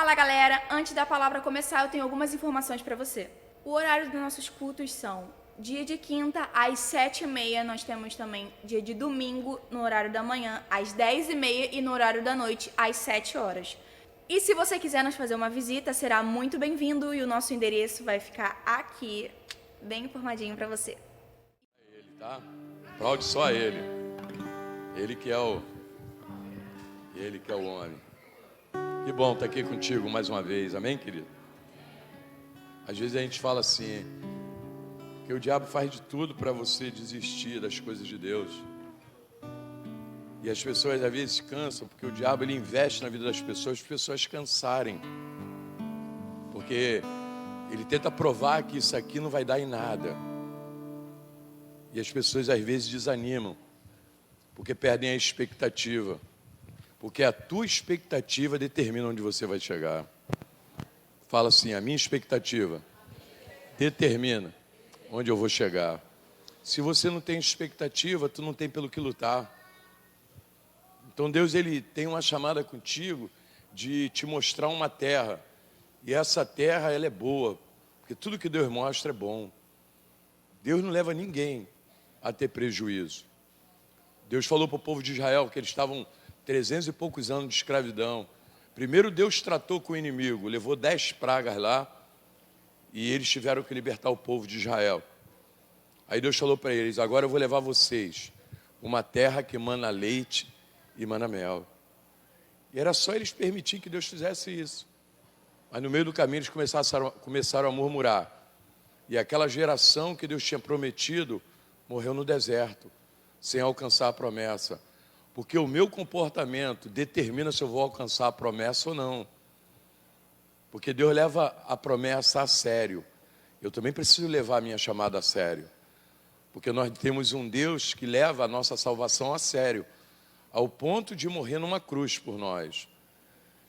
Fala galera, antes da palavra começar eu tenho algumas informações para você. O horário dos nossos cultos são dia de quinta às 7h30, nós temos também dia de domingo no horário da manhã às 10h30 e no horário da noite às 7 horas. E se você quiser nos fazer uma visita, será muito bem-vindo e o nosso endereço vai ficar aqui, bem informadinho para você. Ele, tá? Aplaude só ele. Ele que é o homem. Que bom estar aqui contigo mais uma vez, amém, querido? Às vezes a gente fala assim, que o diabo faz de tudo para você desistir das coisas de Deus. E as pessoas às vezes cansam, porque o diabo ele investe na vida das pessoas para as pessoas cansarem. Porque ele tenta provar que isso aqui não vai dar em nada. E as pessoas às vezes desanimam, porque perdem a expectativa. Porque a tua expectativa determina onde você vai chegar. Fala assim, a minha expectativa determina onde eu vou chegar. Se você não tem expectativa, tu não tem pelo que lutar. Então Deus ele tem uma chamada contigo de te mostrar uma terra. E essa terra ela é boa, porque tudo que Deus mostra é bom. Deus não leva ninguém a ter prejuízo. Deus falou para o povo de Israel que eles estavam 300 e poucos anos de escravidão. Primeiro Deus tratou com o inimigo, levou 10 pragas lá e eles tiveram que libertar o povo de Israel. Aí Deus falou para eles, agora eu vou levar vocês uma terra que mana leite e mana mel. E era só eles permitir que Deus fizesse isso. Mas no meio do caminho eles começaram a murmurar. E aquela geração que Deus tinha prometido morreu no deserto, sem alcançar a promessa. Porque o meu comportamento determina se eu vou alcançar a promessa ou não. Porque Deus leva a promessa a sério. Eu também preciso levar a minha chamada a sério. Porque nós temos um Deus que leva a nossa salvação a sério, ao ponto de morrer numa cruz por nós.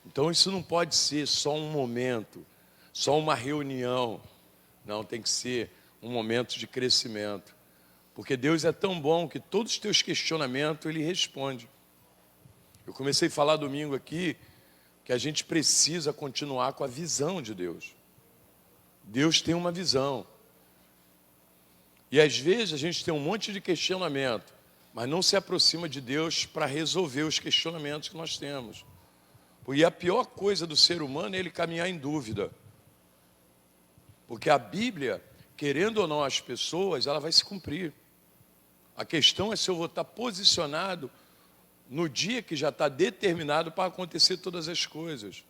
Então isso não pode ser só um momento, só uma reunião. Não, tem que ser um momento de crescimento. Porque Deus é tão bom que todos os teus questionamentos Ele responde. Eu comecei a falar domingo aqui que a gente precisa continuar com a visão de Deus. Deus tem uma visão. E às vezes a gente tem um monte de questionamento, mas não se aproxima de Deus para resolver os questionamentos que nós temos. Porque a pior coisa do ser humano é ele caminhar em dúvida. Porque a Bíblia, querendo ou não as pessoas, ela vai se cumprir. A questão é se eu vou estar posicionado no dia que já está determinado para acontecer todas as coisas.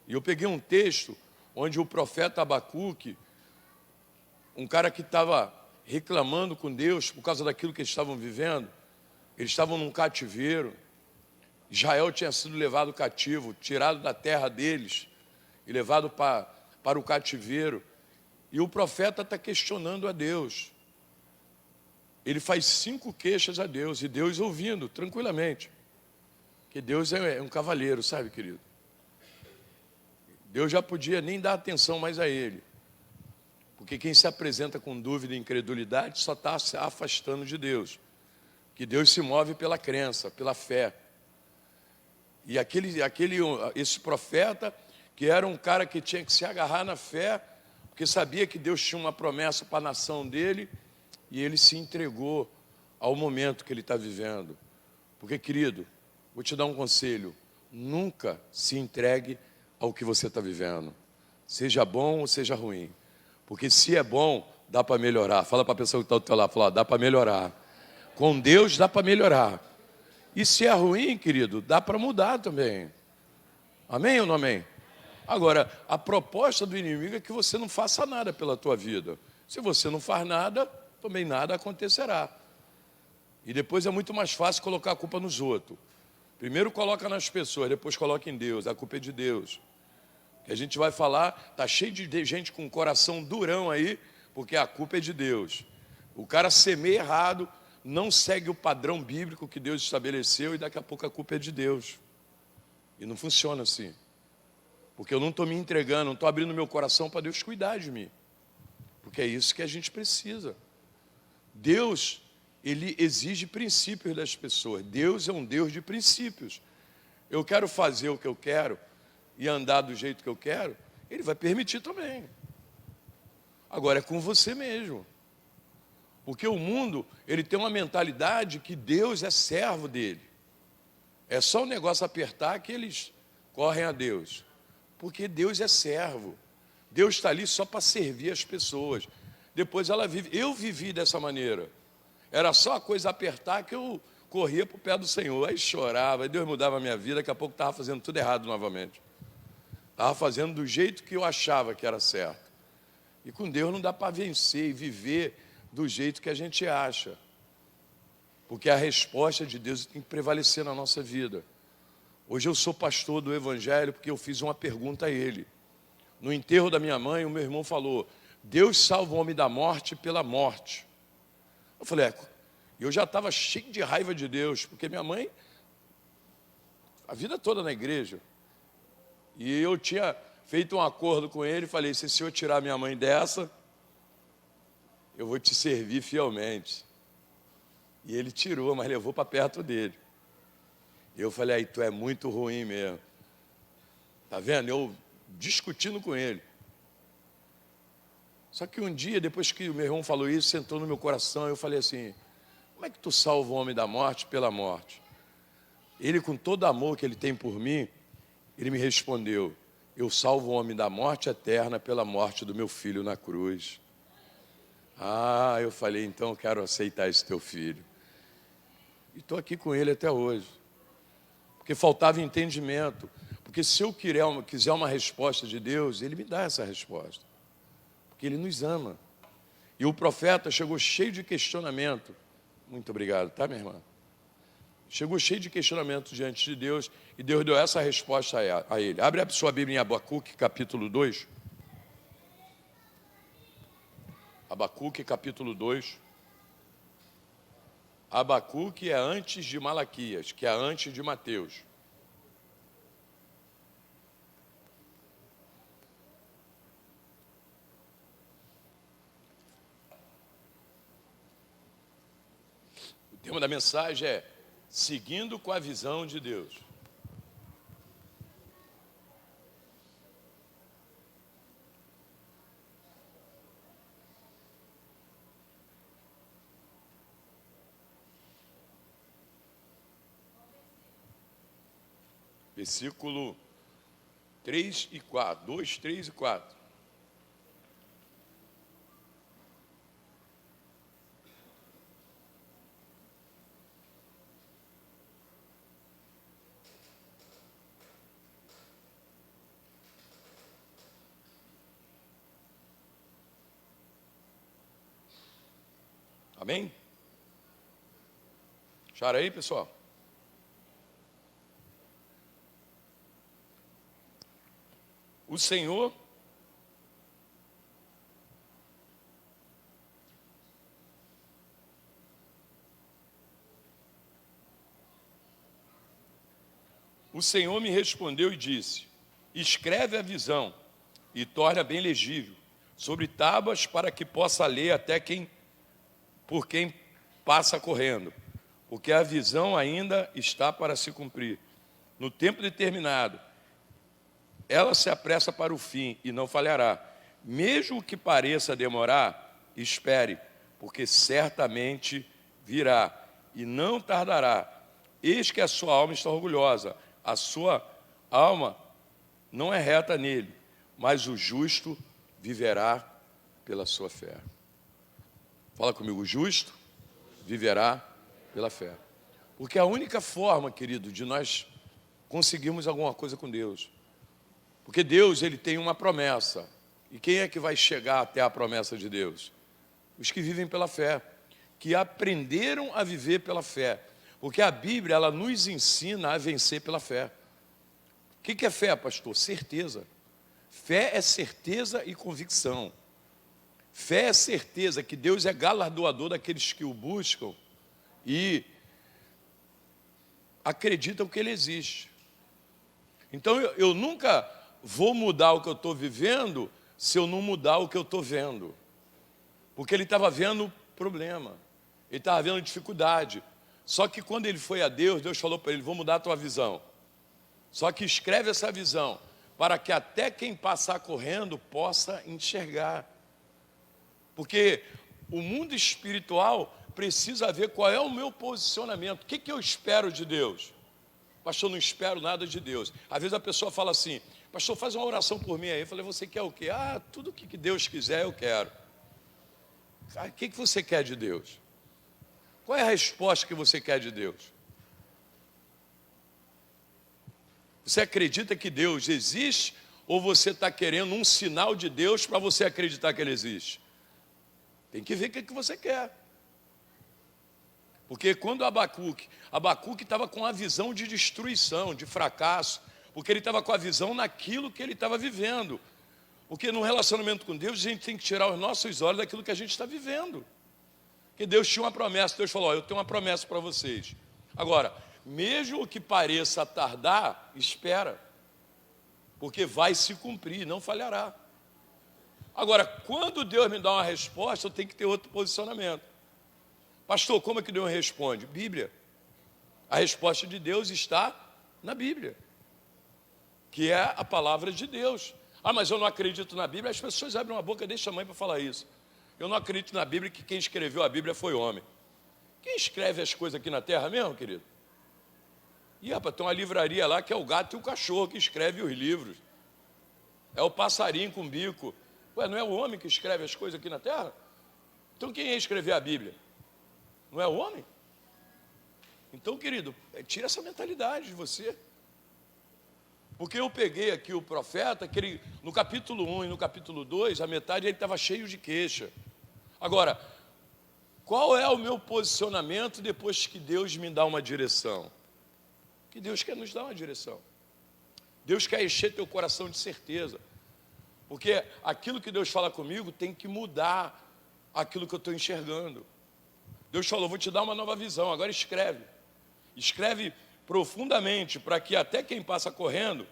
E eu peguei um texto onde o profeta Abacuque, um cara que estava reclamando com Deus por causa daquilo que eles estavam vivendo, eles estavam num cativeiro, Israel tinha sido levado cativo, tirado da terra deles e levado para o cativeiro, e o profeta está questionando a Deus. Ele faz 5 queixas a Deus, e Deus ouvindo, tranquilamente. Porque Deus é um cavalheiro, sabe, querido? Deus já podia nem dar atenção mais a ele. Porque quem se apresenta com dúvida e incredulidade só está se afastando de Deus. Que Deus se move pela crença, pela fé. E esse profeta, que era um cara que tinha que se agarrar na fé, porque sabia que Deus tinha uma promessa para a nação dele, e ele se entregou ao momento que ele está vivendo. Porque, querido, vou te dar um conselho. Nunca se entregue ao que você está vivendo. Seja bom ou seja ruim. Porque se é bom, dá para melhorar. Fala para a pessoa que está do teu lado, fala, dá para melhorar. Com Deus dá para melhorar. E se é ruim, querido, dá para mudar também. Amém ou não amém? Agora, a proposta do inimigo é que você não faça nada pela tua vida. Se você não faz nada, também nada acontecerá. E depois é muito mais fácil colocar a culpa nos outros. Primeiro coloca nas pessoas, depois coloca em Deus. A culpa é de Deus. Que a gente vai falar, está cheio de gente com o coração durão aí, porque a culpa é de Deus. O cara semeia errado, não segue o padrão bíblico que Deus estabeleceu, e daqui a pouco a culpa é de Deus. E não funciona assim. Porque eu não estou me entregando, não estou abrindo meu coração para Deus cuidar de mim. Porque é isso que a gente precisa. Deus, Ele exige princípios das pessoas. Deus é um Deus de princípios. Eu quero fazer o que eu quero, e andar do jeito que eu quero, Ele vai permitir também. Agora é com você mesmo. Porque o mundo, ele tem uma mentalidade que Deus é servo dele. É só o negócio apertar que eles correm a Deus. Porque Deus é servo. Deus está ali só para servir as pessoas. Depois ela vive. Eu vivi dessa maneira. Era só a coisa apertar que eu corria para o pé do Senhor. Aí chorava, aí Deus mudava a minha vida. Daqui a pouco estava fazendo tudo errado novamente. Estava fazendo do jeito que eu achava que era certo. E com Deus não dá para vencer e viver do jeito que a gente acha. Porque a resposta de Deus tem que prevalecer na nossa vida. Hoje eu sou pastor do Evangelho porque eu fiz uma pergunta a ele. No enterro da minha mãe, o meu irmão falou: Deus salva o homem da morte pela morte. Eu falei, eu já estava cheio de raiva de Deus, porque minha mãe, a vida toda na igreja, e eu tinha feito um acordo com ele, falei, se o senhor tirar minha mãe dessa, eu vou te servir fielmente. E ele tirou, mas levou para perto dele. Eu falei, aí tu é muito ruim mesmo. Tá vendo? Eu discutindo com ele. Só que um dia, depois que o meu irmão falou isso, sentou no meu coração, eu falei assim, como é que tu salva o homem da morte pela morte? Ele, com todo o amor que ele tem por mim, ele me respondeu, eu salvo o homem da morte eterna pela morte do meu filho na cruz. Ah, eu falei, então eu quero aceitar esse teu filho. E estou aqui com ele até hoje. Porque faltava entendimento. Porque se eu quiser uma resposta de Deus, Ele me dá essa resposta. Porque Ele nos ama. E o profeta chegou cheio de questionamento. Muito obrigado, tá, minha irmã? Chegou cheio de questionamento diante de Deus. E Deus deu essa resposta a ele. Abre a sua Bíblia em Abacuque, capítulo 2. Abacuque, capítulo 2. Abacuque é antes de Malaquias, que é antes de Mateus. O tema da mensagem é Seguindo com a visão de Deus. Versículo 3 e 4, 2, 3 e 4. Amém? Acharam aí, pessoal? O Senhor me respondeu e disse, escreve a visão e torna bem legível, sobre tábuas para que possa ler até por quem passa correndo, porque a visão ainda está para se cumprir. No tempo determinado, ela se apressa para o fim e não falhará. Mesmo que pareça demorar, espere, porque certamente virá e não tardará. Eis que a sua alma está orgulhosa, a sua alma não é reta nele, mas o justo viverá pela sua fé. Fala comigo, o justo viverá pela fé. Porque a única forma, querido, de nós conseguirmos alguma coisa com Deus, porque Deus, Ele tem uma promessa. E quem é que vai chegar até a promessa de Deus? Os que vivem pela fé, que aprenderam a viver pela fé. Porque a Bíblia, ela nos ensina a vencer pela fé. O que é fé, pastor? Certeza. Fé é certeza e convicção. Fé é certeza que Deus é galardoador daqueles que o buscam e acreditam que Ele existe. Então eu nunca vou mudar o que eu estou vivendo se eu não mudar o que eu estou vendo. Porque ele estava vendo problema, ele estava vendo dificuldade. Só que quando ele foi a Deus, Deus falou para ele, vou mudar a tua visão. Só que escreve essa visão, para que até quem passar correndo possa enxergar. Porque o mundo espiritual precisa ver qual é o meu posicionamento. O que eu espero de Deus? Pastor, não espero nada de Deus. Às vezes a pessoa fala assim, pastor, faz uma oração por mim aí. Eu falei, você quer o quê? Ah, tudo que Deus quiser eu quero. O que você quer de Deus? Qual é a resposta que você quer de Deus? Você acredita que Deus existe ou você está querendo um sinal de Deus para você acreditar que Ele existe? Tem que ver o que você quer. Porque quando Abacuque estava com a visão de destruição, de fracasso, porque ele estava com a visão naquilo que ele estava vivendo. Porque no relacionamento com Deus, a gente tem que tirar os nossos olhos daquilo que a gente está vivendo. Porque Deus tinha uma promessa, Deus falou, eu tenho uma promessa para vocês. Agora, mesmo que pareça tardar, espera, porque vai se cumprir, não falhará. Agora, quando Deus me dá uma resposta, eu tenho que ter outro posicionamento. Pastor, como é que Deus responde? Bíblia. A resposta de Deus está na Bíblia, que é a palavra de Deus. Ah, mas eu não acredito na Bíblia. As pessoas abrem uma boca, deixa a mãe para falar isso. Eu não acredito na Bíblia, que quem escreveu a Bíblia foi homem. Quem escreve as coisas aqui na terra mesmo, querido? E rapaz, tem uma livraria lá que é o gato e o cachorro que escreve os livros. É o passarinho com bico. Ué, não é o homem que escreve as coisas aqui na terra? Então quem ia escrever a Bíblia? Não é o homem? Então, querido, tira essa mentalidade de você. Porque eu peguei aqui o profeta, que ele, no capítulo 1 e no capítulo 2, a metade ele estava cheio de queixa. Agora, qual é o meu posicionamento depois que Deus me dá uma direção? Que Deus quer nos dar uma direção. Deus quer encher teu coração de certeza. Porque aquilo que Deus fala comigo tem que mudar aquilo que eu estou enxergando. Deus falou, vou te dar uma nova visão, agora escreve. Escreve profundamente, para que até quem passa correndo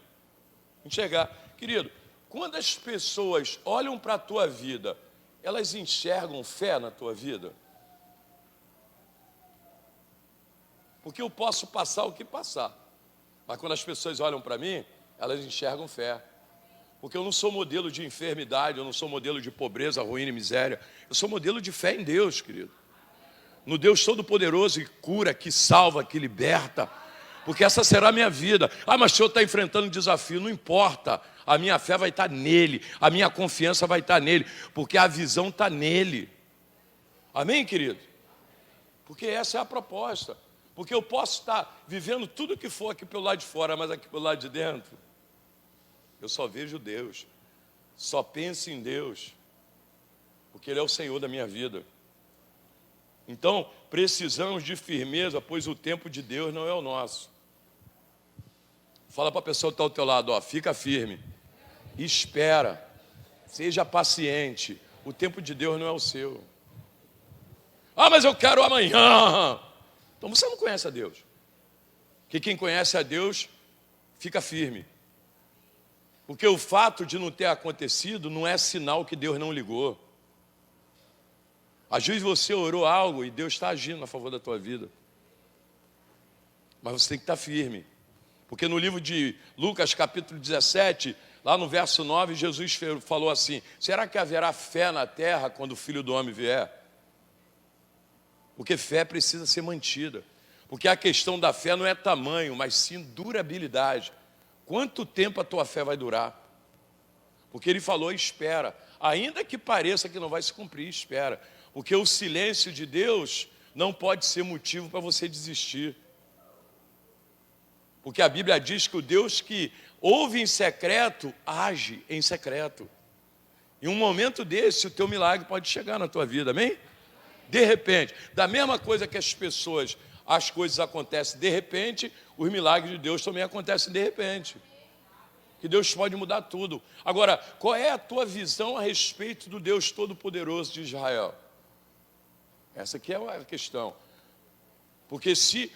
enxergar. Querido, quando as pessoas olham para a tua vida, elas enxergam fé na tua vida? Porque eu posso passar o que passar, mas quando as pessoas olham para mim, elas enxergam fé. Porque eu não sou modelo de enfermidade, eu não sou modelo de pobreza, ruína e miséria. Eu sou modelo de fé em Deus, querido. No Deus Todo-Poderoso que cura, que salva, que liberta. Porque essa será a minha vida. Ah, mas o senhor está enfrentando um desafio. Não importa. A minha fé vai estar nele. A minha confiança vai estar nele. Porque a visão está nele. Amém, querido? Porque essa é a proposta. Porque eu posso estar vivendo tudo que for aqui pelo lado de fora, mas aqui pelo lado de dentro, eu só vejo Deus. Só penso em Deus. Porque Ele é o Senhor da minha vida. Então, precisamos de firmeza, pois o tempo de Deus não é o nosso. Fala para a pessoa que está ao teu lado, ó, fica firme, espera, seja paciente, o tempo de Deus não é o seu. Ah, mas eu quero amanhã. Então você não conhece a Deus. Porque quem conhece a Deus, fica firme. Porque o fato de não ter acontecido não é sinal que Deus não ligou. Às vezes você orou algo e Deus está agindo a favor da tua vida. Mas você tem que estar firme. Porque no livro de Lucas, capítulo 17, lá no verso 9, Jesus falou assim, será que haverá fé na terra quando o Filho do Homem vier? Porque fé precisa ser mantida. Porque a questão da fé não é tamanho, mas sim durabilidade. Quanto tempo a tua fé vai durar? Porque ele falou, espera. Ainda que pareça que não vai se cumprir, espera. Porque o silêncio de Deus não pode ser motivo para você desistir. Porque a Bíblia diz que o Deus que ouve em secreto, age em secreto. Em um momento desse, o teu milagre pode chegar na tua vida, amém? De repente, da mesma coisa que as coisas acontecem de repente, os milagres de Deus também acontecem de repente. Que Deus pode mudar tudo. Agora, qual é a tua visão a respeito do Deus Todo-Poderoso de Israel? Essa aqui é a questão. Porque se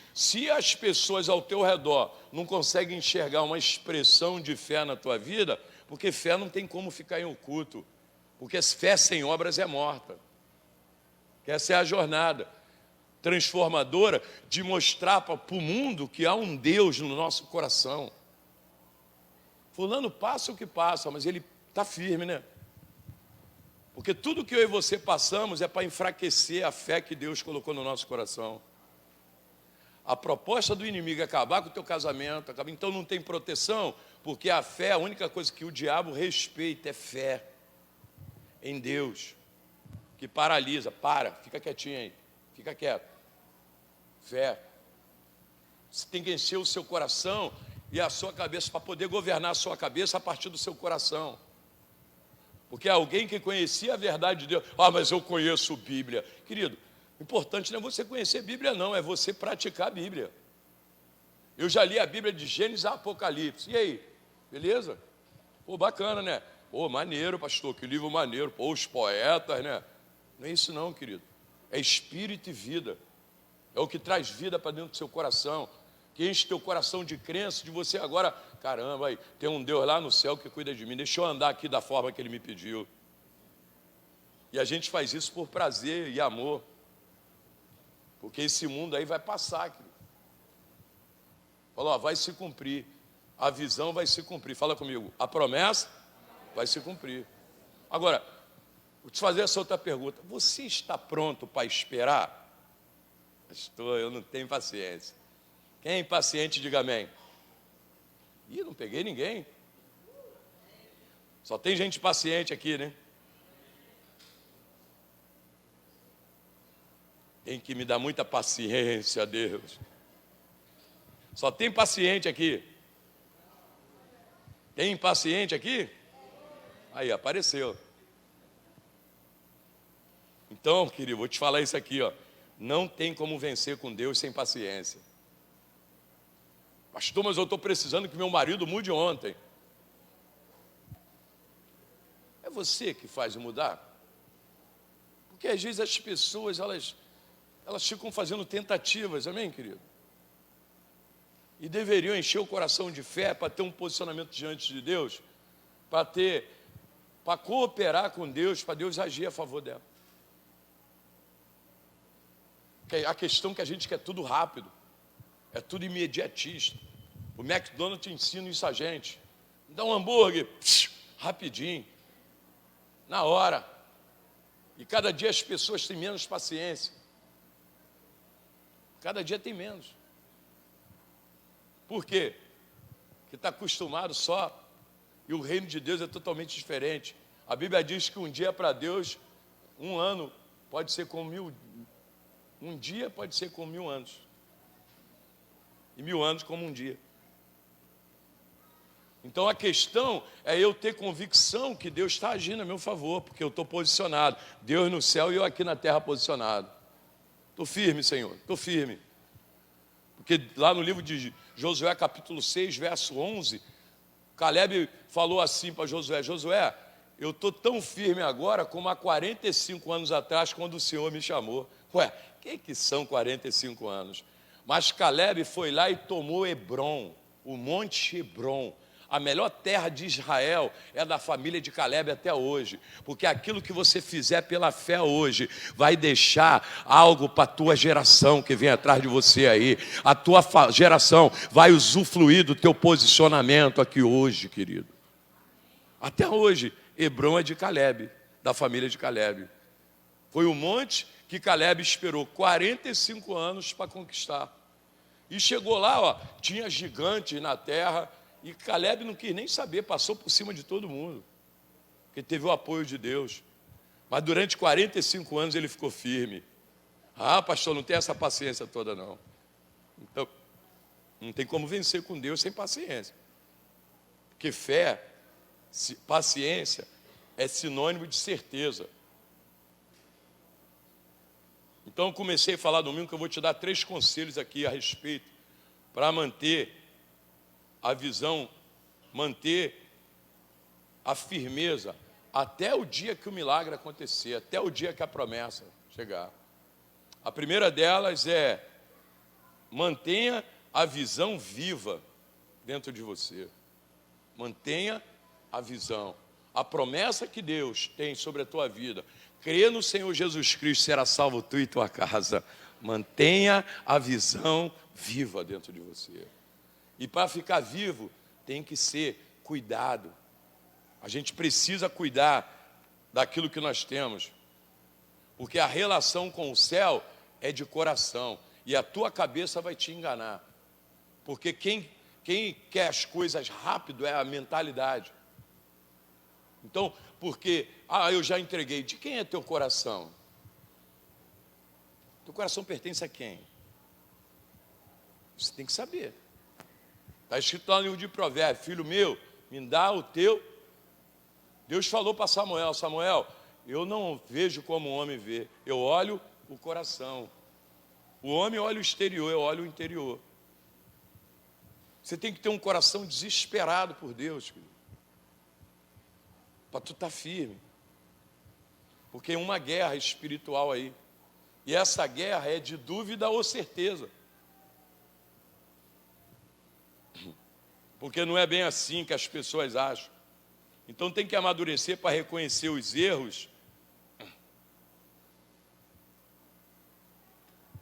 as pessoas ao teu redor não conseguem enxergar uma expressão de fé na tua vida, porque fé não tem como ficar em oculto. Porque fé sem obras é morta. Essa é a jornada transformadora de mostrar para o mundo que há um Deus no nosso coração. Fulano passa o que passa, mas ele está firme, né? Porque tudo que eu e você passamos é para enfraquecer a fé que Deus colocou no nosso coração. A proposta do inimigo é acabar com o teu casamento, então não tem proteção, porque a fé, a única coisa que o diabo respeita é fé em Deus, que paralisa. Fica quietinho aí, fica quieto. Fé. Você tem que encher o seu coração e a sua cabeça, para poder governar a sua cabeça a partir do seu coração. Porque alguém que conhecia a verdade de Deus, mas eu conheço Bíblia. Querido, o importante não é você conhecer Bíblia não, é você praticar a Bíblia. Eu já li a Bíblia de Gênesis a Apocalipse. E aí, beleza? Pô, bacana, né? Pô, maneiro, pastor, que livro maneiro. Pô, os poetas, né? Não é isso não, querido. É espírito e vida. É o que traz vida para dentro do seu coração. Que enche teu coração de crença, de você agora, caramba, aí, tem um Deus lá no céu que cuida de mim, deixa eu andar aqui da forma que Ele me pediu. E a gente faz isso por prazer e amor, porque esse mundo aí vai passar, querido. Falou, vai se cumprir, a visão vai se cumprir, fala comigo, a promessa vai se cumprir. Agora, vou te fazer essa outra pergunta, você está pronto para esperar? Pastor, eu não tenho paciência. Quem é impaciente, diga amém. Ih, não peguei ninguém. Só tem gente paciente aqui, né? Tem que me dar muita paciência, Deus. Só tem paciente aqui. Tem impaciente aqui? Aí, apareceu. Então, querido, vou te falar isso aqui, ó. Não tem como vencer com Deus sem paciência. Pastor, mas eu estou precisando que meu marido mude ontem. É você que faz mudar? Porque às vezes as pessoas, elas ficam fazendo tentativas, amém, querido? E deveriam encher o coração de fé para ter um posicionamento diante de Deus, para cooperar com Deus, para Deus agir a favor dela. Porque a questão é que a gente quer tudo rápido. É tudo imediatista. O McDonald's ensina isso a gente. Dá um hambúrguer, rapidinho, na hora. E cada dia as pessoas têm menos paciência. Cada dia tem menos. Por quê? Porque está acostumado só. E o reino de Deus é totalmente diferente. A Bíblia diz que um dia para Deus, um ano pode ser como 1000. Um dia pode ser como 1000 anos. E 1000 anos como um dia. Então a questão é eu ter convicção que Deus está agindo a meu favor, porque eu estou posicionado. Deus no céu e eu aqui na terra posicionado. Estou firme, Senhor, estou firme. Porque lá no livro de Josué, capítulo 6, verso 11, Caleb falou assim para Josué: Josué, eu estou tão firme agora como há 45 anos atrás, quando o Senhor me chamou. Ué, o que são 45 anos? Mas Caleb foi lá e tomou Hebrom, o Monte Hebrom. A melhor terra de Israel é da família de Caleb até hoje. Porque aquilo que você fizer pela fé hoje vai deixar algo para a tua geração que vem atrás de você aí. A tua geração vai usufruir do teu posicionamento aqui hoje, querido. Até hoje, Hebrom é de Caleb, da família de Caleb. Foi o monte que Caleb esperou 45 anos para conquistar. E chegou lá, ó, tinha gigantes na terra, e Caleb não quis nem saber, passou por cima de todo mundo, porque teve o apoio de Deus. Mas durante 45 anos ele ficou firme. Ah, pastor, não tem essa paciência toda não. Então, não tem como vencer com Deus sem paciência. Porque fé, paciência, é sinônimo de certeza. Então eu comecei a falar domingo que eu vou te dar 3 conselhos aqui a respeito para manter a visão, manter a firmeza até o dia que o milagre acontecer, até o dia que a promessa chegar. A primeira delas é: mantenha a visão viva dentro de você. Mantenha a visão. A promessa que Deus tem sobre a tua vida. Crê no Senhor Jesus Cristo, será salvo tu e tua casa. Mantenha a visão viva dentro de você. E para ficar vivo, tem que ser cuidado. A gente precisa cuidar daquilo que nós temos. Porque a relação com o céu é de coração. E a tua cabeça vai te enganar. Porque quem quer as coisas rápido é a mentalidade. Então, porque, eu já entreguei. De quem é teu coração? Teu coração pertence a quem? Você tem que saber. Está escrito lá no livro de Provérbios: filho meu, me dá o teu. Deus falou para Samuel: Samuel, eu não vejo como o homem vê, eu olho o coração. O homem olha o exterior, eu olho o interior. Você tem que ter um coração desesperado por Deus, para tu estar firme. Porque é uma guerra espiritual aí. E essa guerra é de dúvida ou certeza. Porque não é bem assim que as pessoas acham. Então tem que amadurecer para reconhecer os erros.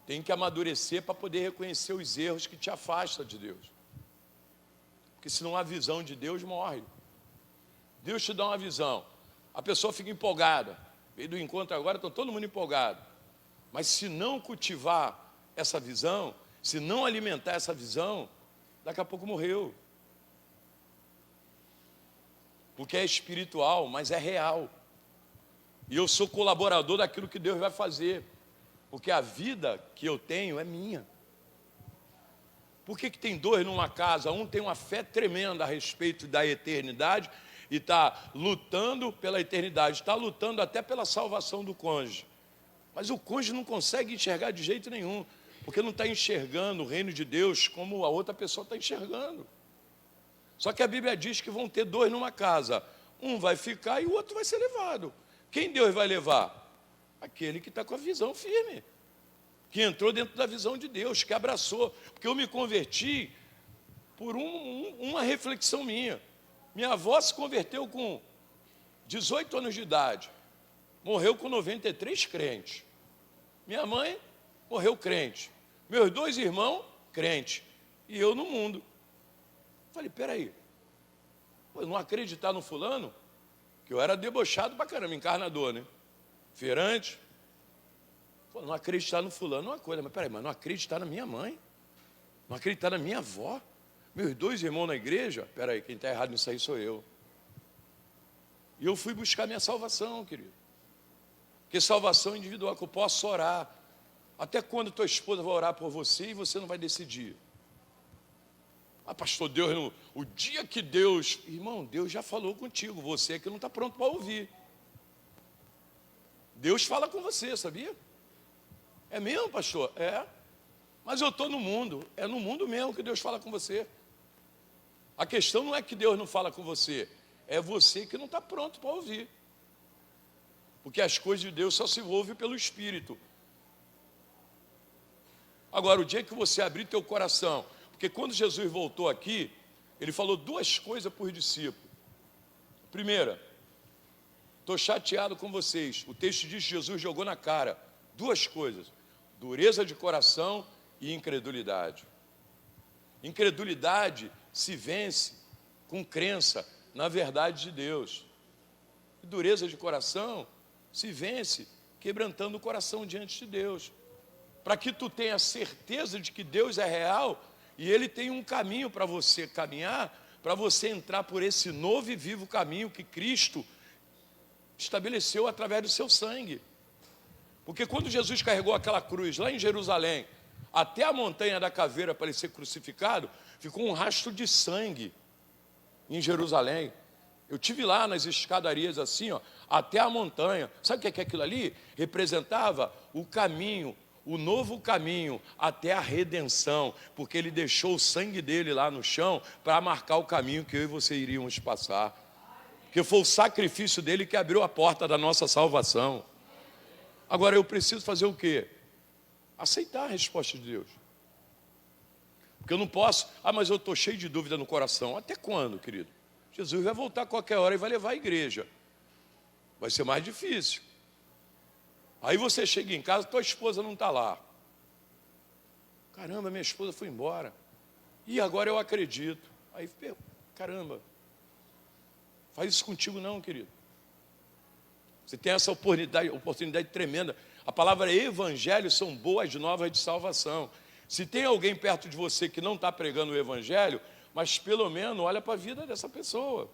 Tem que amadurecer para poder reconhecer os erros que te afastam de Deus. Porque senão a visão de Deus morre. Deus te dá uma visão. A pessoa fica empolgada. Veio do encontro agora, está todo mundo empolgado. Mas se não cultivar essa visão, se não alimentar essa visão, daqui a pouco morreu. Porque é espiritual, mas é real. E eu sou colaborador daquilo que Deus vai fazer. Porque a vida que eu tenho é minha. Por que tem dois numa casa? Um tem uma fé tremenda a respeito da eternidade e está lutando pela eternidade, está lutando até pela salvação do cônjuge. Mas o cônjuge não consegue enxergar de jeito nenhum, porque não está enxergando o reino de Deus como a outra pessoa está enxergando. Só que a Bíblia diz que vão ter dois numa casa. Um vai ficar e o outro vai ser levado. Quem Deus vai levar? Aquele que está com a visão firme, que entrou dentro da visão de Deus, que abraçou. Porque eu me converti por uma reflexão minha. Minha avó se converteu com 18 anos de idade. Morreu com 93 crentes. Minha mãe morreu crente. Meus dois irmãos, crente. E eu no mundo. Falei, peraí. Pô, não acreditar no fulano? Que eu era debochado pra caramba, encarnador, né? Feirante. Pô, não acreditar no fulano é uma coisa. Mas peraí, mas não acreditar na minha mãe? Não acreditar na minha avó? Meus dois irmãos na igreja? Peraí, quem está errado nisso aí sou eu. E eu fui buscar minha salvação, querido. Porque salvação individual, que eu posso orar. Até quando tua esposa vai orar por você e você não vai decidir? Pastor, Deus, o dia que Deus... Irmão, Deus já falou contigo, você é que não está pronto para ouvir. Deus fala com você, sabia? É mesmo, pastor? É. Mas eu estou no mundo, é no mundo mesmo que Deus fala com você. A questão não é que Deus não fala com você, é você que não está pronto para ouvir. Porque as coisas de Deus só se ouvem pelo Espírito. Agora, o dia que você abrir teu coração, porque quando Jesus voltou aqui, ele falou duas coisas para os discípulos. Primeira, estou chateado com vocês. O texto diz que Jesus jogou na cara duas coisas: dureza de coração e incredulidade. Incredulidade se vence com crença na verdade de Deus. E dureza de coração se vence quebrantando o coração diante de Deus. Para que tu tenha certeza de que Deus é real e Ele tem um caminho para você caminhar, para você entrar por esse novo e vivo caminho que Cristo estabeleceu através do seu sangue. Porque quando Jesus carregou aquela cruz lá em Jerusalém, até a montanha da caveira para ele ser crucificado, ficou um rastro de sangue em Jerusalém. Eu tive lá nas escadarias assim, ó, até a montanha. Sabe o que é aquilo ali? Representava o caminho, o novo caminho até a redenção, porque ele deixou o sangue dele lá no chão para marcar o caminho que eu e você iríamos passar. Porque foi o sacrifício dele que abriu a porta da nossa salvação. Agora eu preciso fazer o quê? Aceitar a resposta de Deus. Porque eu não posso, mas eu estou cheio de dúvida no coração. Até quando, querido? Jesus vai voltar a qualquer hora e vai levar a igreja. Vai ser mais difícil. Aí você chega em casa, tua esposa não está lá. Caramba, minha esposa foi embora. E agora eu acredito. Aí, caramba, Faz isso contigo não, querido. Você tem essa oportunidade tremenda. A palavra evangelho são boas novas de salvação. Se tem alguém perto de você que não está pregando o evangelho, mas pelo menos olha para a vida dessa pessoa,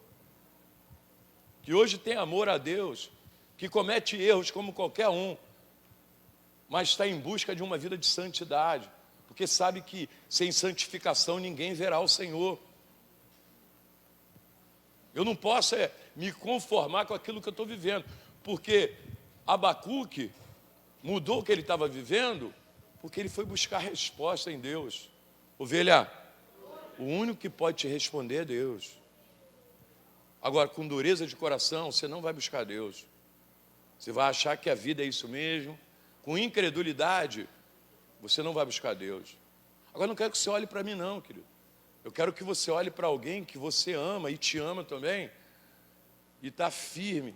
que hoje tem amor a Deus, que comete erros como qualquer um, mas está em busca de uma vida de santidade, porque sabe que sem santificação ninguém verá o Senhor. Eu não posso me conformar com aquilo que eu estou vivendo, porque Abacuque mudou o que ele estava vivendo, porque ele foi buscar resposta em Deus. Ovelha, o único que pode te responder é Deus. Agora, com dureza de coração, você não vai buscar Deus. Você vai achar que a vida é isso mesmo. Com incredulidade, você não vai buscar Deus. Agora, não quero que você olhe para mim não, querido. Eu quero que você olhe para alguém que você ama e te ama também, e está firme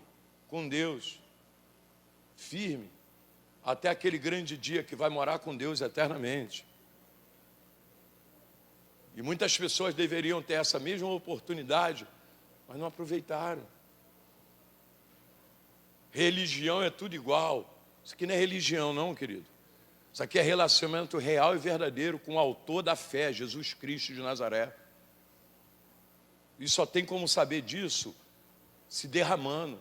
com Deus. Firme. Até aquele grande dia que vai morar com Deus eternamente. E muitas pessoas deveriam ter essa mesma oportunidade, mas não aproveitaram. Religião é tudo igual. Isso aqui não é religião não, querido. Isso aqui é relacionamento real e verdadeiro com o autor da fé, Jesus Cristo de Nazaré. E só tem como saber disso se derramando,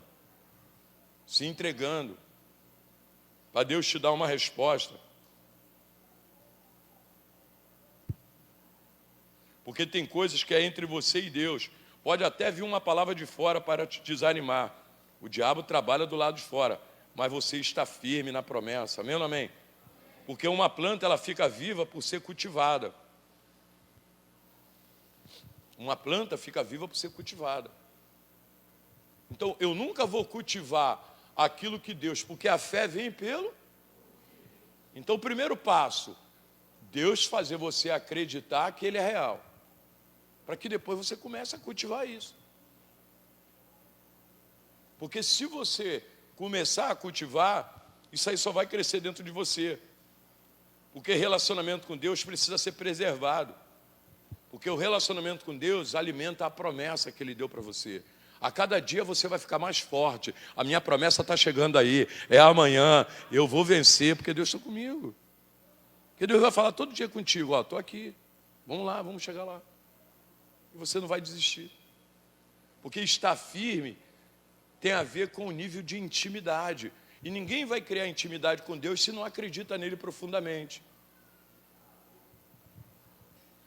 se entregando, para Deus te dar uma resposta. Porque tem coisas que é entre você e Deus. Pode até vir uma palavra de fora para te desanimar. O diabo trabalha do lado de fora, mas você está firme na promessa. Amém ou não amém? Porque uma planta, ela fica viva por ser cultivada. Uma planta fica viva por ser cultivada. Então, eu nunca vou cultivar aquilo que Deus, porque a fé vem pelo. Então, o primeiro passo, Deus fazer você acreditar que Ele é real, para que depois você comece a cultivar isso. Porque se você começar a cultivar, isso aí só vai crescer dentro de você. Porque relacionamento com Deus precisa ser preservado. Porque o relacionamento com Deus alimenta a promessa que Ele deu para você. A cada dia você vai ficar mais forte. A minha promessa está chegando aí. É amanhã. Eu vou vencer porque Deus está comigo. Porque Deus vai falar todo dia contigo. Ó, estou aqui. Vamos lá, vamos chegar lá. E você não vai desistir. Porque estar firme tem a ver com o nível de intimidade. E ninguém vai criar intimidade com Deus se não acredita nele profundamente.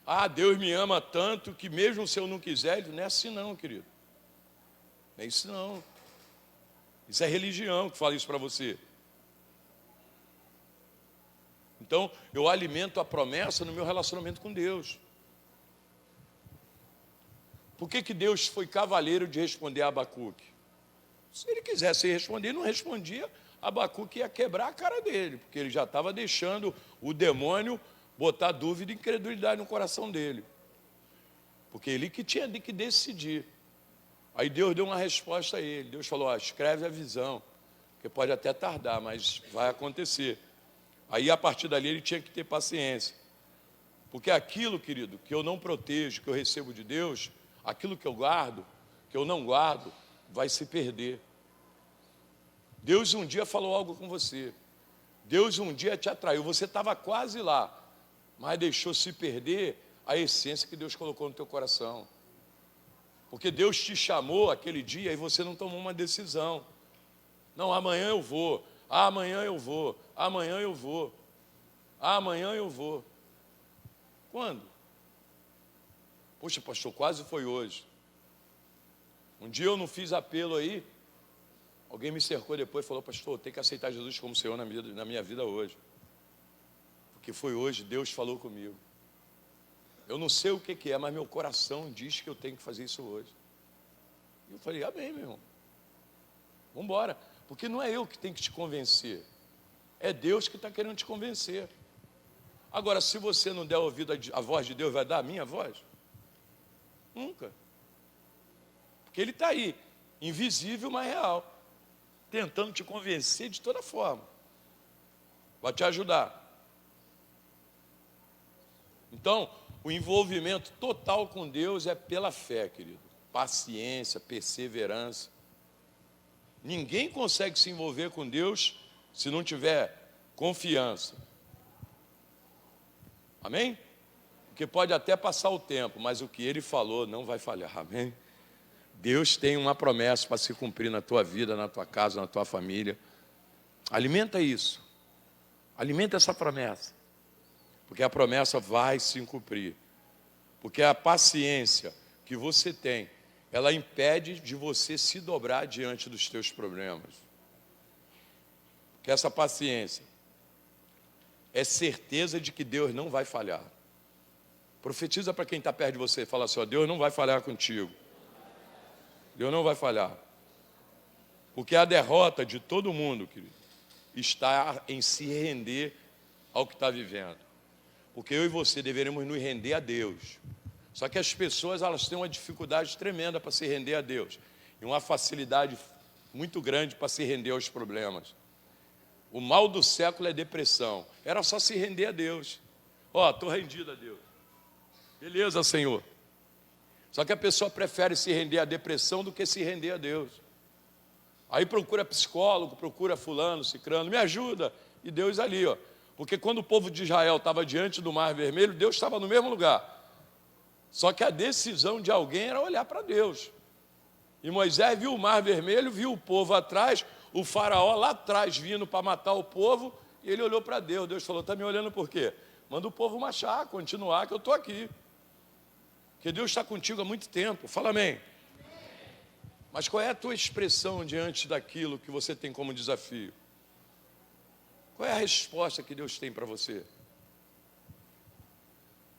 Ah, Deus me ama tanto que mesmo se eu não quiser, não é assim não, querido. Não é isso não. Isso é religião que fala isso para você. Então, eu alimento a promessa no meu relacionamento com Deus. Por que Deus foi cavaleiro de responder a Abacuque? Se ele quisesse responder, ele não respondia, Abacuque ia quebrar a cara dele, porque ele já estava deixando o demônio botar dúvida e incredulidade no coração dele. Porque ele que tinha que decidir. Aí Deus deu uma resposta a ele. Deus falou, escreve a visão, porque pode até tardar, mas vai acontecer. Aí a partir dali ele tinha que ter paciência. Porque aquilo, querido, que eu não protejo, que eu recebo de Deus, aquilo que eu guardo, que eu não guardo, vai se perder. Deus um dia falou algo com você. Deus um dia te atraiu. Você estava quase lá, mas deixou se perder a essência que Deus colocou no teu coração. Porque Deus te chamou aquele dia e você não tomou uma decisão. Não, amanhã eu vou. Amanhã eu vou. Amanhã eu vou. Amanhã eu vou. Quando? Poxa, pastor, quase foi hoje. Um dia eu não fiz apelo aí, alguém me cercou depois e falou, pastor, tem que aceitar Jesus como Senhor na minha vida hoje. Porque foi hoje, Deus falou comigo. Eu não sei o que é, mas meu coração diz que eu tenho que fazer isso hoje. E eu falei, amém, meu irmão. Vamos embora. Porque não é eu que tenho que te convencer. É Deus que está querendo te convencer. Agora, se você não der ouvido à voz de Deus, vai dar a minha voz? Nunca. Porque Ele está aí, invisível, mas real, tentando te convencer de toda forma. Vai te ajudar. Então, o envolvimento total com Deus é pela fé, querido. paciência, perseverança. Ninguém consegue se envolver com Deus se não tiver confiança. Amém? Porque pode até passar o tempo, mas o que Ele falou não vai falhar. Amém? Deus tem uma promessa para se cumprir na tua vida, na tua casa, na tua família. Alimenta isso. Alimenta essa promessa. Porque a promessa vai se cumprir. Porque a paciência que você tem, ela impede de você se dobrar diante dos teus problemas. Porque essa paciência é certeza de que Deus não vai falhar. Profetiza para quem está perto de você, fala assim, ó, Deus não vai falhar contigo. Deus não vai falhar. Porque a derrota de todo mundo, querido, está em se render ao que está vivendo. Porque eu e você deveremos nos render a Deus. Só que as pessoas, elas têm uma dificuldade tremenda para se render a Deus. E uma facilidade muito grande para se render aos problemas. O mal do século é depressão. Era só se render a Deus. Ó, estou rendido a Deus. Beleza, Senhor. Só que a pessoa prefere se render à depressão do que se render a Deus. Aí procura psicólogo, procura fulano, cicrano, me ajuda. E Deus ali, ó. Porque quando o povo de Israel estava diante do Mar Vermelho, Deus estava no mesmo lugar. Só que a decisão de alguém era olhar para Deus. E Moisés viu o Mar Vermelho, viu o povo atrás, o faraó lá atrás vindo para matar o povo, e ele olhou para Deus. Deus falou, está me olhando por quê? Manda o povo marchar, continuar, que eu estou aqui. Porque Deus está contigo há muito tempo. Fala amém. Mas qual é a tua expressão diante daquilo que você tem como desafio? Qual é a resposta que Deus tem para você?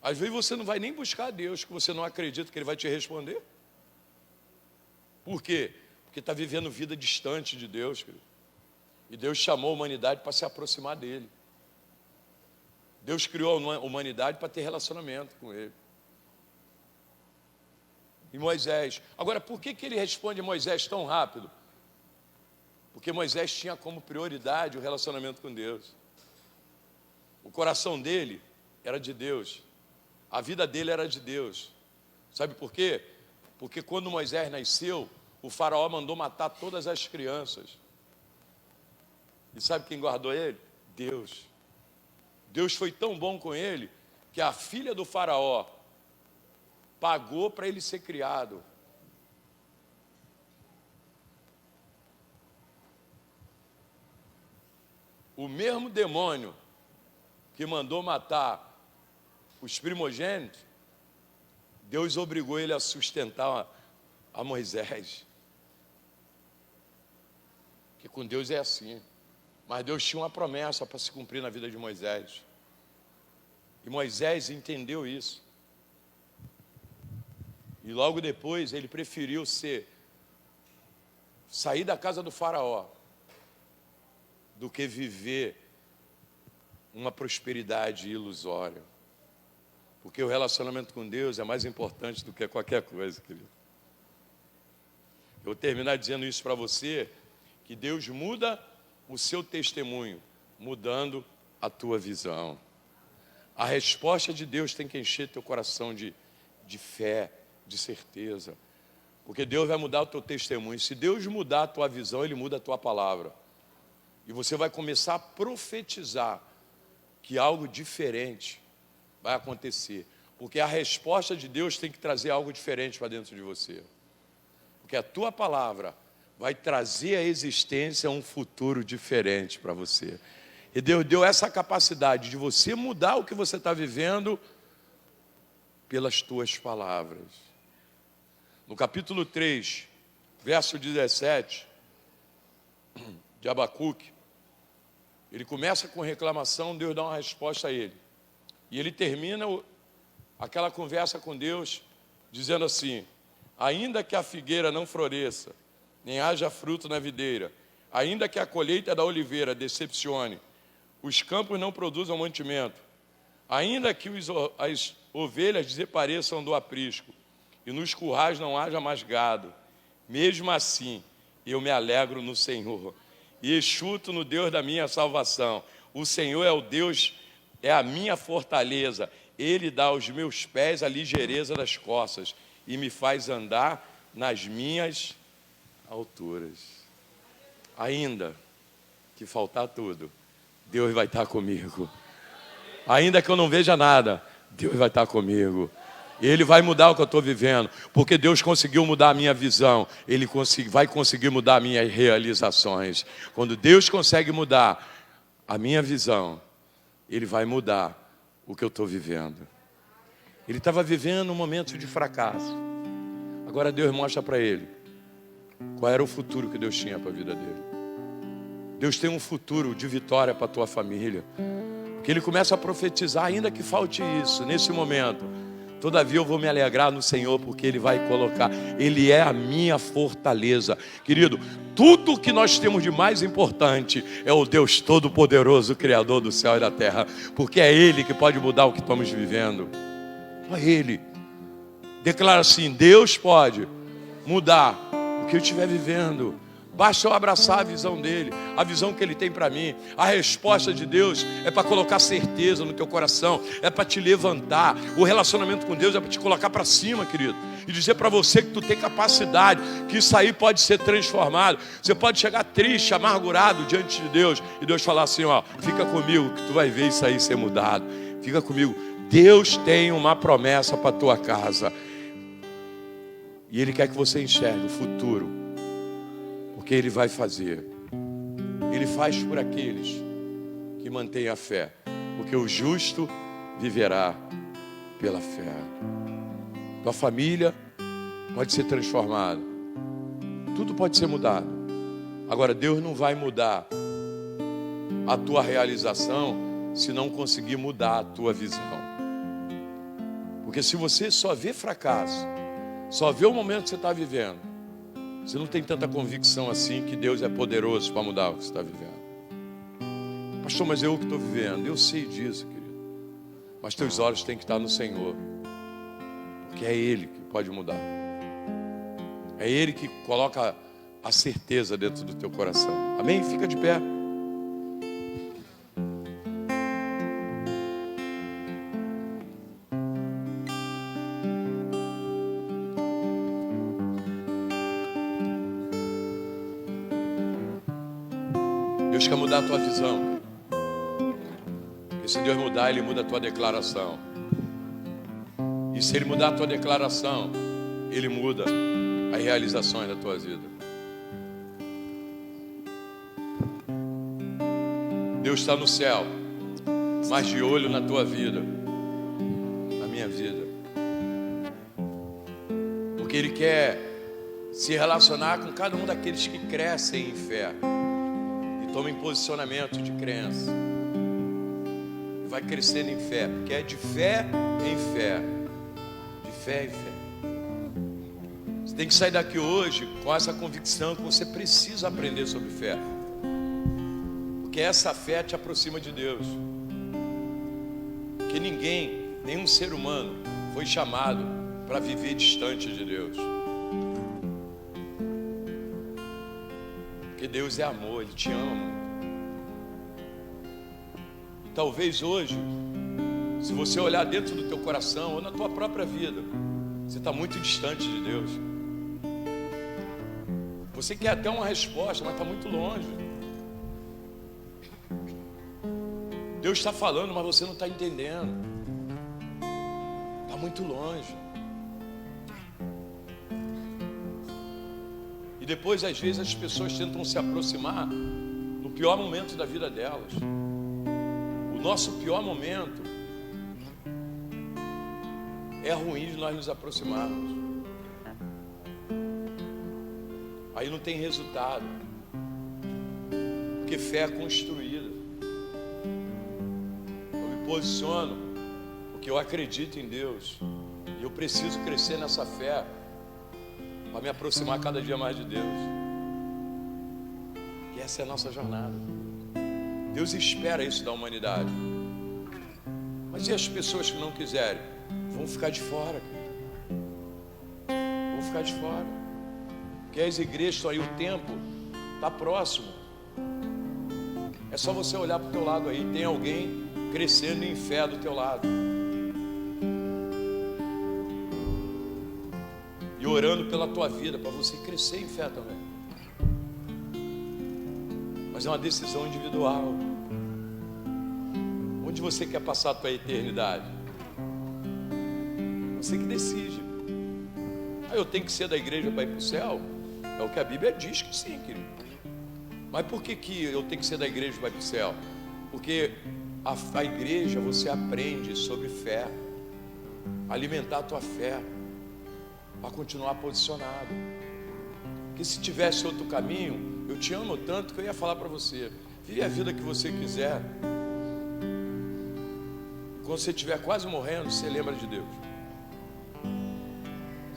Às vezes você não vai nem buscar a Deus, que você não acredita que Ele vai te responder. Por quê? Porque está vivendo vida distante de Deus, querido. E Deus chamou a humanidade para se aproximar dEle. Deus criou a humanidade para ter relacionamento com Ele. E Moisés, agora por que Ele responde a Moisés tão rápido? Porque Moisés tinha como prioridade o relacionamento com Deus. O coração dele era de Deus. A vida dele era de Deus. Sabe por quê? Porque quando Moisés nasceu, o faraó mandou matar todas as crianças. E sabe quem guardou ele? Deus. Deus foi tão bom com ele, que a filha do faraó pagou para ele ser criado. O mesmo demônio que mandou matar os primogênitos, Deus obrigou ele a sustentar a Moisés. Porque com Deus é assim. Mas Deus tinha uma promessa para se cumprir na vida de Moisés. E Moisés entendeu isso. E logo depois ele preferiu sair da casa do faraó do que viver uma prosperidade ilusória. Porque o relacionamento com Deus é mais importante do que qualquer coisa, querido. Eu vou terminar dizendo isso para você, que Deus muda o seu testemunho, mudando a tua visão. A resposta de Deus tem que encher teu coração de fé, de certeza. Porque Deus vai mudar o teu testemunho. Se Deus mudar a tua visão, Ele muda a tua palavra. E você vai começar a profetizar que algo diferente vai acontecer. Porque a resposta de Deus tem que trazer algo diferente para dentro de você. Porque a tua palavra vai trazer à existência um futuro diferente para você. E Deus deu essa capacidade de você mudar o que você está vivendo pelas tuas palavras. No capítulo 3, verso 17 de Abacuque, ele começa com reclamação, Deus dá uma resposta a ele. E ele termina aquela conversa com Deus dizendo assim: ainda que a figueira não floresça, nem haja fruto na videira, ainda que a colheita da oliveira decepcione, os campos não produzam mantimento, ainda que as ovelhas desapareçam do aprisco, e nos currais não haja mais gado, mesmo assim eu me alegro no Senhor, e exulto no Deus da minha salvação. O Senhor é o Deus, é a minha fortaleza, Ele dá aos meus pés a ligeireza das costas, e me faz andar nas minhas alturas. Ainda que faltar tudo, Deus vai estar comigo. Ainda que eu não veja nada, Deus vai estar comigo. Ele vai mudar o que eu estou vivendo, porque Deus conseguiu mudar a minha visão. Ele vai conseguir mudar as minhas realizações. Quando Deus consegue mudar a minha visão, Ele vai mudar o que eu estou vivendo. Ele estava vivendo um momento de fracasso. Agora Deus mostra para ele qual era o futuro que Deus tinha para a vida dele. Deus tem um futuro de vitória para a tua família. Porque Ele começa a profetizar, ainda que falte isso, nesse momento. Todavia eu vou me alegrar no Senhor, porque Ele vai colocar, Ele é a minha fortaleza. Querido, tudo que nós temos de mais importante é o Deus Todo-Poderoso, Criador do céu e da terra. Porque é Ele que pode mudar o que estamos vivendo. Só Ele. Declara assim: Deus pode mudar o que eu estiver vivendo. Basta eu abraçar a visão dele, a visão que ele tem para mim. A resposta de Deus é para colocar certeza no teu coração, é para te levantar. O relacionamento com Deus é para te colocar para cima, querido, e dizer para você que tu tem capacidade, que isso aí pode ser transformado. Você pode chegar triste, amargurado diante de Deus, e Deus falar assim: ó, fica comigo que tu vai ver isso aí ser mudado. Fica comigo. Deus tem uma promessa para a tua casa, e Ele quer que você enxergue o futuro, porque Ele vai fazer. Ele faz por aqueles que mantêm a fé, porque o justo viverá pela fé. Tua família pode ser transformada, tudo pode ser mudado. Agora Deus não vai mudar a tua realização se não conseguir mudar a tua visão. Porque se você só vê fracasso, só vê o momento que você está vivendo, você não tem tanta convicção assim que Deus é poderoso para mudar o que você está vivendo. Pastor, mas eu que estou vivendo. Eu sei disso, querido. Mas teus olhos têm que estar no Senhor, porque é Ele que pode mudar. É Ele que coloca a certeza dentro do teu coração. Amém? Fica de pé. Deus quer mudar a tua visão. E se Deus mudar, Ele muda a tua declaração. E se Ele mudar a tua declaração, Ele muda as realizações da tua vida. Deus está no céu, mas de olho na tua vida, na minha vida. Porque Ele quer se relacionar com cada um daqueles que crescem em fé. Tomem posicionamento de crença. Vai crescendo em fé, porque é de fé em fé. De fé em fé. Você tem que sair daqui hoje com essa convicção que você precisa aprender sobre fé. Porque essa fé te aproxima de Deus. Porque ninguém, nenhum ser humano foi chamado para viver distante de Deus. Porque Deus é amor, Ele te ama muito. Talvez hoje, se você olhar dentro do teu coração ou na tua própria vida, você está muito distante de Deus. Você quer até uma resposta, mas está muito longe. Deus está falando, mas você não está entendendo. Está muito longe. E depois, às vezes, as pessoas tentam se aproximar no pior momento da vida delas. O nosso pior momento é ruim de nós nos aproximarmos. Aí não tem resultado. Porque fé é construída. Eu me posiciono porque eu acredito em Deus. E eu preciso crescer nessa fé para me aproximar cada dia mais de Deus. E essa é a nossa jornada. Deus espera isso da humanidade. Mas e as pessoas que não quiserem? Vão ficar de fora. Vão ficar de fora. Porque as igrejas aí, o tempo está próximo. É só você olhar para o teu lado aí. Tem alguém crescendo em fé do teu lado. E orando pela tua vida, para você crescer em fé também. Mas é uma decisão individual. Onde você quer passar a tua eternidade? Você que decide. Eu tenho que ser da igreja para ir para o céu? É o que a Bíblia diz que sim, querido. Mas por que eu tenho que ser da igreja para ir para o céu? Porque a igreja você aprende sobre fé, alimentar a tua fé, para continuar posicionado. Porque se tivesse outro caminho, eu te amo tanto que eu ia falar para você: vive a vida que você quiser. Quando você estiver quase morrendo, você lembra de Deus.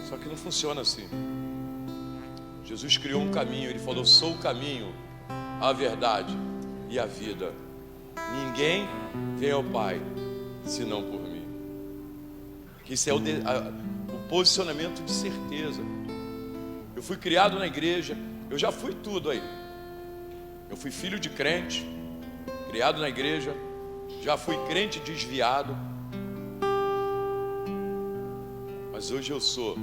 Só que não funciona assim. Jesus criou um caminho, Ele falou: sou o caminho, a verdade e a vida. Ninguém vem ao Pai senão por mim. Que isso é o posicionamento de certeza. Eu fui criado na igreja, eu já fui tudo aí. Eu fui filho de crente, criado na igreja, já fui crente desviado. Mas hoje eu sou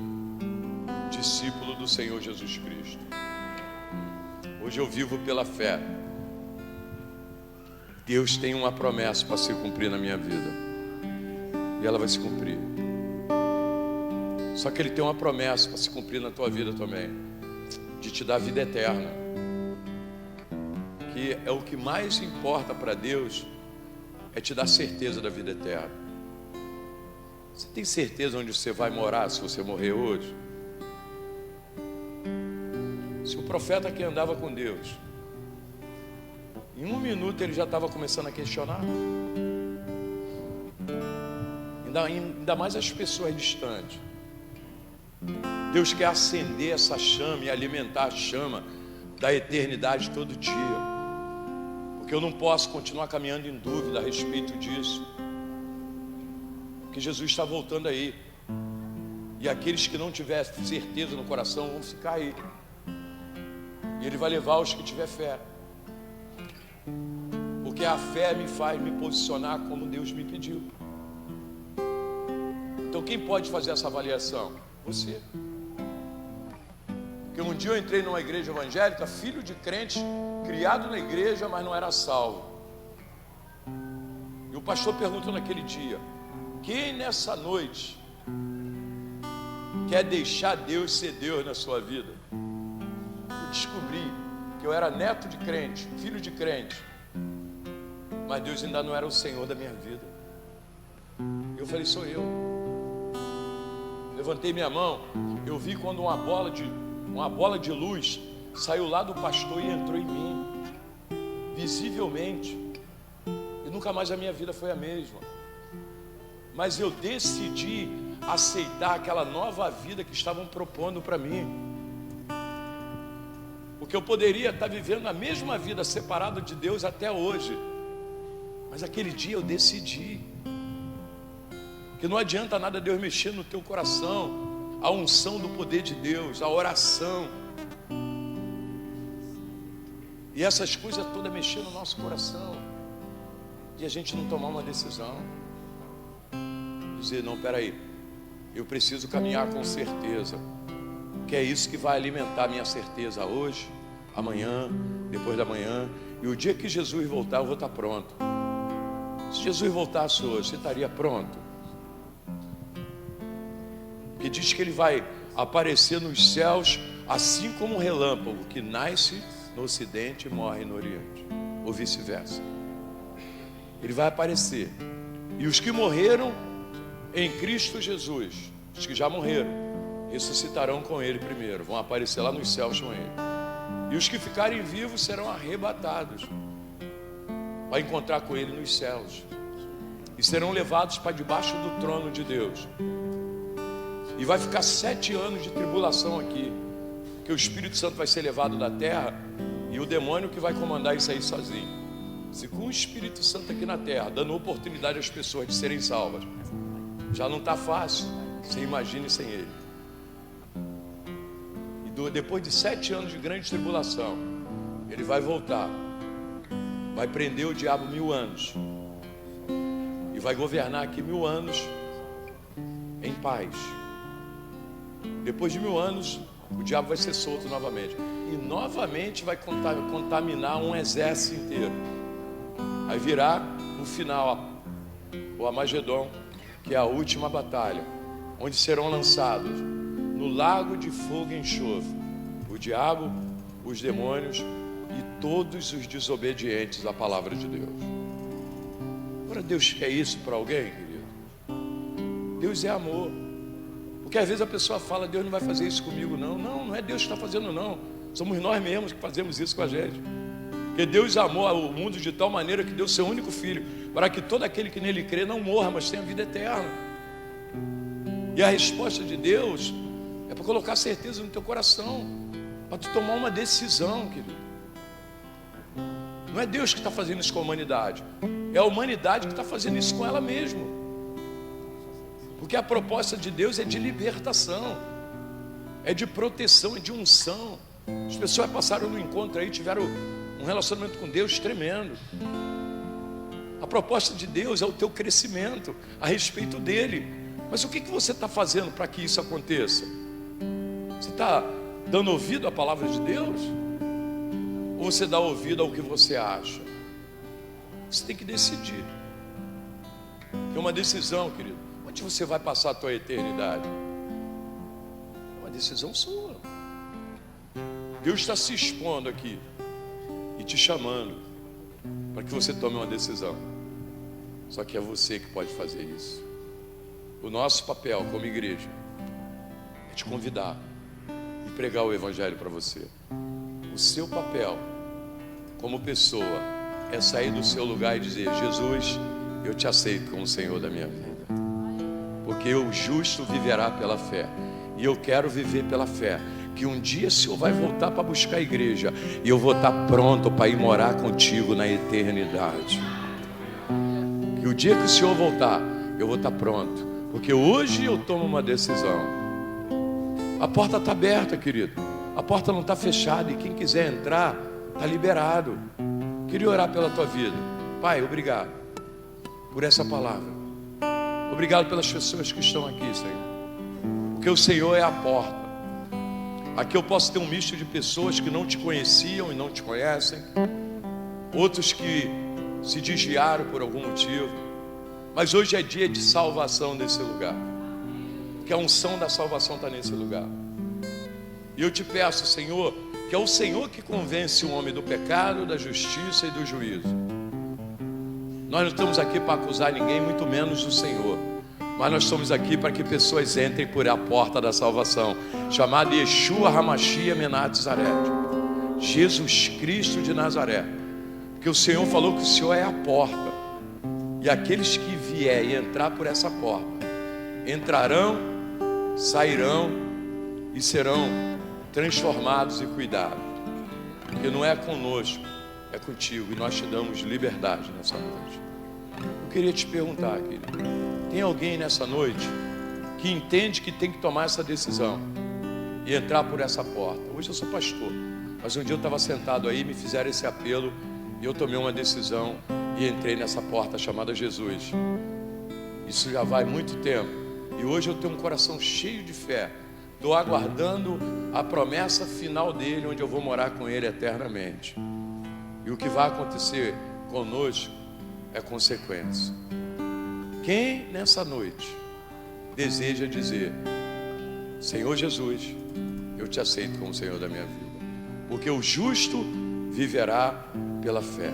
discípulo do Senhor Jesus Cristo. Hoje eu vivo pela fé. Deus tem uma promessa para se cumprir na minha vida, e ela vai se cumprir. Só que Ele tem uma promessa para se cumprir na tua vida também, de te dar vida eterna, que é o que mais importa para Deus, é te dar certeza da vida eterna. Você tem certeza onde você vai morar se você morrer hoje? Se o profeta que andava com Deus, em 1 minuto ele já estava começando a questionar. Ainda mais as pessoas distantes. Deus quer acender essa chama e alimentar a chama da eternidade todo dia. Porque eu não posso continuar caminhando em dúvida a respeito disso. Porque Jesus está voltando aí. E aqueles que não tiverem certeza no coração vão ficar aí. E Ele vai levar os que tiver fé. Porque a fé me faz me posicionar como Deus me pediu. Então quem pode fazer essa avaliação? Você. Porque um dia eu entrei numa igreja evangélica, filho de crente, criado na igreja, mas não era salvo. E o pastor perguntou naquele dia: quem nessa noite quer deixar Deus ser Deus na sua vida? Eu descobri que eu era neto de crente, filho de crente, mas Deus ainda não era o Senhor da minha vida. Eu falei: sou eu. Levantei minha mão, eu vi quando uma bola de luz saiu lá do pastor e entrou em mim, visivelmente, e nunca mais a minha vida foi a mesma. Mas eu decidi aceitar aquela nova vida que estavam propondo para mim. Porque eu poderia estar vivendo a mesma vida separado de Deus até hoje, mas aquele dia eu decidi que não adianta nada Deus mexer no teu coração, a unção do poder de Deus, a oração, e essas coisas todas mexer no nosso coração, e a gente não tomar uma decisão, dizer: não, peraí, eu preciso caminhar com certeza, que é isso que vai alimentar a minha certeza hoje, amanhã, depois da manhã, e o dia que Jesus voltar eu vou estar pronto. Se Jesus voltasse hoje, você estaria pronto? Que diz que Ele vai aparecer nos céus assim como um relâmpago que nasce no ocidente e morre no oriente, ou vice-versa. Ele vai aparecer, e os que morreram em Cristo Jesus, os que já morreram, ressuscitarão com Ele primeiro, vão aparecer lá nos céus com Ele, e os que ficarem vivos serão arrebatados para encontrar com Ele nos céus, e serão levados para debaixo do trono de Deus. E vai ficar 7 anos de tribulação aqui, que o Espírito Santo vai ser levado da terra, e o demônio que vai comandar isso aí sozinho. Se com o Espírito Santo aqui na terra, dando oportunidade às pessoas de serem salvas, já não está fácil, você imagine sem Ele. E depois de 7 anos de grande tribulação, Ele vai voltar, vai prender o diabo 1000 anos, e vai governar aqui 1000 anos em paz. Depois de 1000 anos, o diabo vai ser solto novamente. E novamente vai contaminar um exército inteiro. Aí virá no final o Amagedon, que é a última batalha, onde serão lançados no lago de fogo e enxofre o diabo, os demônios e todos os desobedientes à palavra de Deus. Agora, Deus quer isso para alguém, querido? Deus é amor. Porque às vezes a pessoa fala: Deus não vai fazer isso comigo, não. Não é Deus que está fazendo, não. Somos nós mesmos que fazemos isso com a gente. Porque Deus amou o mundo de tal maneira que deu seu único filho, para que todo aquele que nele crê não morra, mas tenha vida eterna. E a resposta de Deus é para colocar certeza no teu coração, para tu tomar uma decisão, querido. Não é Deus que está fazendo isso com a humanidade, é a humanidade que está fazendo isso com ela mesma. Porque a proposta de Deus é de libertação, é de proteção, é de unção. As pessoas passaram no encontro aí, tiveram um relacionamento com Deus tremendo. A proposta de Deus é o teu crescimento a respeito dele. Mas o que você está fazendo para que isso aconteça? Você está dando ouvido à palavra de Deus? Ou você dá ouvido ao que você acha? Você tem que decidir. É uma decisão, querido. Onde você vai passar a tua eternidade? É uma decisão sua. Deus está se expondo aqui e te chamando para que você tome uma decisão. Só que é você que pode fazer isso. O nosso papel como igreja é te convidar e pregar o evangelho para você. O seu papel como pessoa é sair do seu lugar e dizer: Jesus, eu te aceito como Senhor da minha vida, porque o justo viverá pela fé. E eu quero viver pela fé, que um dia o Senhor vai voltar para buscar a igreja, e eu vou estar pronto para ir morar contigo na eternidade. Que o dia que o Senhor voltar, eu vou estar pronto, porque hoje eu tomo uma decisão. A porta está aberta, querido. A porta não está fechada, e quem quiser entrar está liberado. Queria orar pela tua vida. Pai, obrigado por essa palavra. Obrigado pelas pessoas que estão aqui, Senhor, porque o Senhor é a porta. Aqui eu posso ter um misto de pessoas que não te conheciam e não te conhecem, outros que se desviaram por algum motivo, mas hoje é dia de salvação nesse lugar, porque a unção da salvação está nesse lugar. E eu te peço, Senhor, que é o Senhor que convence o homem do pecado, da justiça e do juízo. Nós não estamos aqui para acusar ninguém, muito menos o Senhor, mas nós estamos aqui para que pessoas entrem por a porta da salvação, chamada Yeshua Hamashia Menat Zaret, Jesus Cristo de Nazaré. Porque o Senhor falou que o Senhor é a porta, e aqueles que vier e entrar por essa porta entrarão, sairão e serão transformados e cuidados. Porque não é conosco, é contigo, e nós te damos liberdade nessa noite. Eu queria te perguntar, querido, tem alguém nessa noite que entende que tem que tomar essa decisão e entrar por essa porta? Hoje eu sou pastor, mas um dia eu estava sentado aí, me fizeram esse apelo e eu tomei uma decisão e entrei nessa porta chamada Jesus. Isso já vai muito tempo, e hoje eu tenho um coração cheio de fé. Estou aguardando a promessa final dele, onde eu vou morar com ele eternamente. E o que vai acontecer conosco é consequência. Quem nessa noite deseja dizer: Senhor Jesus, eu te aceito como Senhor da minha vida, porque o justo viverá pela fé.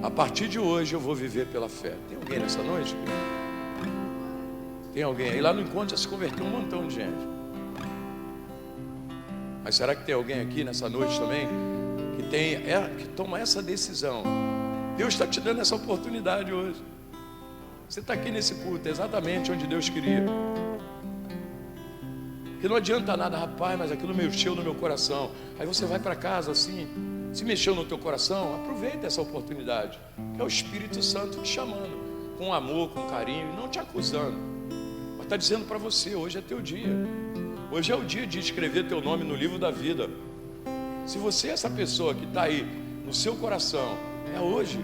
A partir de hoje eu vou viver pela fé. Tem alguém nessa noite? Tem alguém aí? Lá no encontro já se converteu um montão de gente. Mas será que tem alguém aqui nessa noite também que toma essa decisão? Deus está te dando essa oportunidade hoje. Você está aqui nesse culto exatamente onde Deus queria. Que não adianta nada, rapaz, mas aquilo mexeu no meu coração. Aí você vai para casa assim, se mexeu no teu coração, aproveita essa oportunidade, que é o Espírito Santo te chamando, com amor, com carinho, não te acusando, mas está dizendo para você: hoje é teu dia. Hoje é o dia de escrever teu nome no livro da vida. Se você é essa pessoa que está aí no seu coração, é hoje.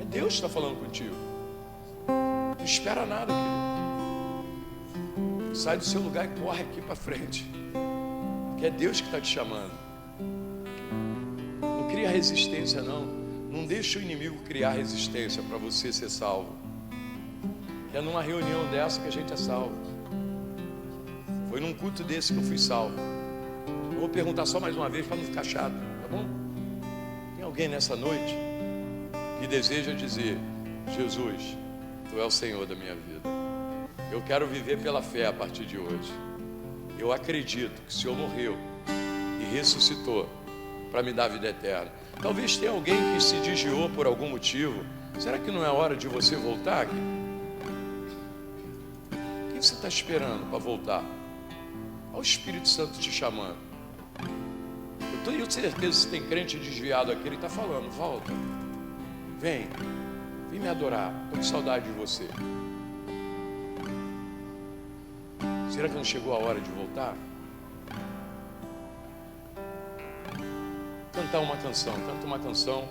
É Deus que está falando contigo. Não espera nada, querido. Sai do seu lugar e corre aqui para frente, que é Deus que está te chamando. Não cria resistência não. Não deixa o inimigo criar resistência para você ser salvo. É numa reunião dessa que a gente é salvo. Foi num culto desse que eu fui salvo. Eu vou perguntar só mais uma vez para não ficar chato, tá bom? Tem alguém nessa noite que deseja dizer: Jesus, Tu é o Senhor da minha vida. Eu quero viver pela fé a partir de hoje. Eu acredito que o Senhor morreu e ressuscitou para me dar a vida eterna. Talvez tenha alguém que se desviou por algum motivo. Será que não é hora de você voltar aqui? O que você está esperando para voltar? Olha o Espírito Santo te chamando. Eu tenho certeza que tem crente desviado aqui, ele está falando: volta, vem me adorar, estou com saudade de você. Será que não chegou a hora de voltar? Cantar uma canção, canta uma canção.